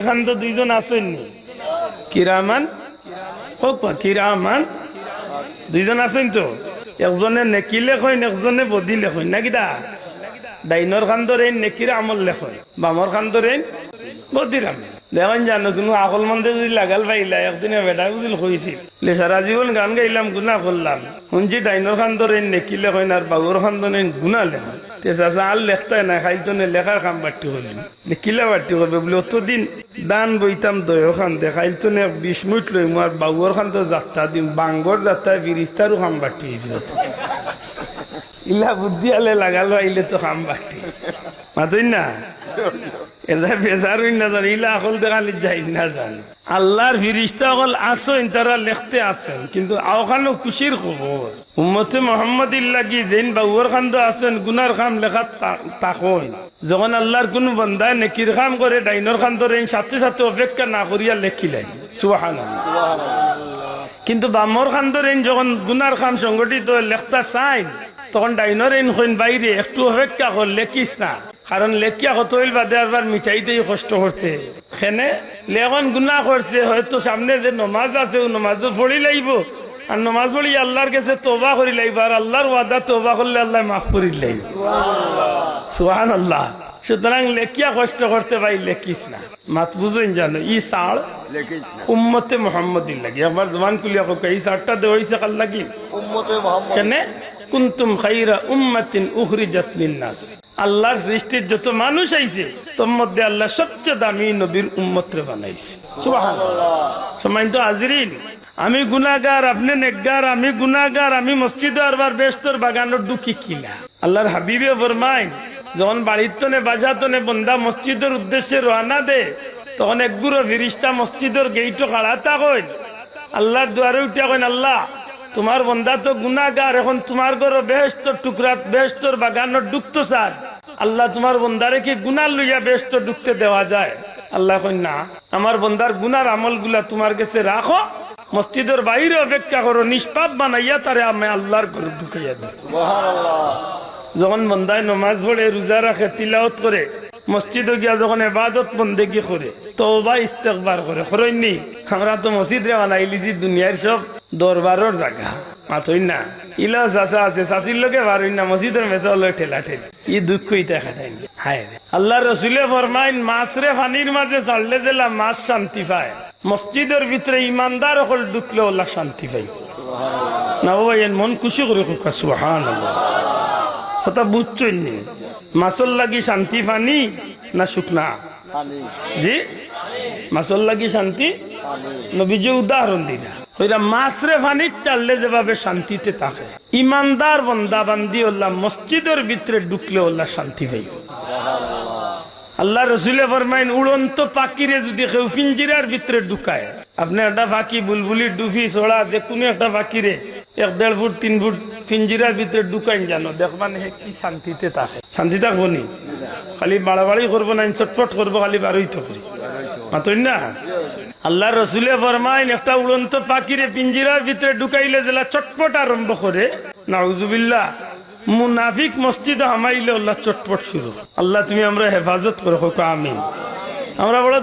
এখন তো দুইজন আসেননি কিরামান কিরামান দুইজন আছেন তো একজনে নেকি লেখেন একজনে বদি লেখেন নাকি দা ডাইনর খান ধরেন নেকির আমল লেখেন বামর খান ধরেন বদির আমল দেখেন জানো কোনো আকল মন্দে যদি লাগাল পাইলা একদিনে বেটা বুঝিল হয়েছিল সারা জীবন গান গাইলাম গুণা করলাম শুনছি ডাইনর খান ধরেন নেকি লেখেন আর বাবুর খান ধরেন গুণা লেখেন চাচা আর লেখতাই না খাইতো লেখার কাম বাড়তি করলেন কিলা বাড়তি করবে বলে অতদিন দান বইতাম দয় খান দেখাইতো না 20 মিনিট লই আর বাবুর খান তো যাত্রা দিম বাঙ্গর যাত্রায় ফিরিস্তারও কাম বাড়তি হয়েছিল ইলা বুদ্ধি আলে লাগালো আইলে তো কাম বাড়তি মাতই না এটা বেজার না জানি ইলা আকল দেখালি যাই না জানি আল্লাহর ফিরিস্তা সকল আসেন তারা লেখতে আসেন কিন্তু আওখানো খুশির খবর উম্মতে মোহাম্মদ লাগি যেন বাবুর খান তো আসেন গুনার খাম লেখা তাকইন যখন আল্লাহর কোন বন্দা নেকির খাম করে ডাইনর খান ধরে সাথে সাথে অপেক্ষা না করিয়া লেখিলেন সুবহানাল্লাহ কিন্তু বামর খান ধরে যখন গুনার খাম সংগঠিত লেখতা চাইন তখন ডাইনর এন বাইরে একটু অপেক্ষা কর লেখিস না কারণ লেখিয়া কত হইল বাদে আবার মিঠাইতেই কষ্ট করতে সেনে লেখন গুণা করছে হয়তো সামনে যে নমাজ আছে ও নমাজও পড়ি লাইব আর নমাজ পড়ি আল্লাহর কাছে তওবা করি লাইব আর আল্লাহর ওয়াদা তওবা করলে আল্লাহ মাফ করি লাইব সুবহানাল্লাহ সুতরাং লেখিয়া কষ্ট করতে ভাই লেখিস না মাত বুঝুন জানো ই সাল উম্মতে মোহাম্মদিন লাগে আমার জবান কুলিয়া কোকা এই সারটা দেওয়াইছে কাল লাগি উম্মতে মোহাম্মদ কেনে কুনতুম খাইরা উম্মাতিন উখরিজাত লিন-নাস আল্লাহর সৃষ্টির যত মানুষ আইছে তোর মধ্যে আল্লাহ সবচেয়ে দামি নবীর উম্মতরে বানাইছে সুবহানাল্লাহ সম্মানিত হাজিরিন আমি গুনাহগার আপনি নেকগার আমি গুনাহগার আমি মসজিদে আরবার বেশতর বাগানের দুঃখী কিলা আল্লাহর হাবিবে ফরমায় যখন বাড়িতনে বাজাতনে বন্দা মসজিদের উদ্দেশ্যে রওনা দে তখন একগুলো ফেরেশতা মসজিদের গেইটো খাড়া থাকেন আল্লাহর দুয়ারে উঠে কইন আল্লাহ তোমার বন্দা তো গুনাহগার এখন তোমার ঘর বেহেশতর টুকরা বেহেশতর বাগানের ডুবতো স্যার আল্লাহ তোমার বন্দারে কি গুনাহ লইয়া বেহেশতর ঢুকতে দেওয়া যায় আল্লাহ কই না আমার বন্দার গুনার আমলগুলা তোমার কাছে রাখো মসজিদের বাইরে অপেক্ষা করো নিষ্পাপ বানাইয়া তারে আমি আল্লাহর ঘর ঢুকাইয়া দিই সুবহানাল্লাহ যখন বন্দায় নামাজ পড়ে রোজা রাখে তিলাওয়াত করে মসজিদে গিয়া যখন ইবাদত বন্দেগি করে তওবা ইস্তেগফার করে করেননি আমরা তো মসজিদ রে বানাইলিছি দুনিয়ার সব দরবারের জায়গা মাথই না ইলা চাচা আছে চাচির লোকে পারই না মসজিদের মেসা লয় ঠেলা ঠেলি ই দুঃখ ইতা খাটাই হায় আল্লাহ রসুলে ফরমাইন মাছ রে পানির মাঝে ছাড়লে জেলা মাছ শান্তি পায় মসজিদের ভিতরে ইমানদার হল ঢুকলে ওলা শান্তি পাই না বাবা এর মন খুশি করে খুকা সুবহানাল্লাহ কথা বুঝছই নি মাছর লাগি শান্তি পানি না শুকনা জি মাছর লাগি শান্তি নবীজি উদাহরণ দিলা ওইরা মাছরে পানির চাললে যেভাবে শান্তিতে থাকে ইমানদার বন্দা বান্দি ওল্লাহ মসজিদের ভিতরে ঢুকলে ওল্লাহ শান্তি পাই আল্লাহ রসুলে ফরমাইন উড়ন্ত পাখিরে যদি কেউ পিঞ্জিরার ভিতরে ঢুকায় আপনি একটা পাখি বুলবুলি ডুফি ছোড়া যে কোনো একটা পাখিরে 1.5 ফুট 3 ফুট পিঞ্জিরার ভিতরে ঢুকাইন জানো দেখবান হে কি শান্তিতে থাকে শান্তি থাকবো নি খালি বাড়াবাড়ি করবো না চটপট করবো খালি বারোই তো করি মাতই না আল্লাহ রসুলে ফরমাইন একটা উড়ন্ত পাখিরে পিঞ্জিরার ভিতরে ঢুকাইলে যেলা চটপট আরম্ভ করে নাউজুবিল্লাহ মুনাফিক মসজিদে হামাইলে আল্লাহ চটপট শুরু আল্লাহ তুমি আমরা হেফাজত করো আমিন আমরা বড়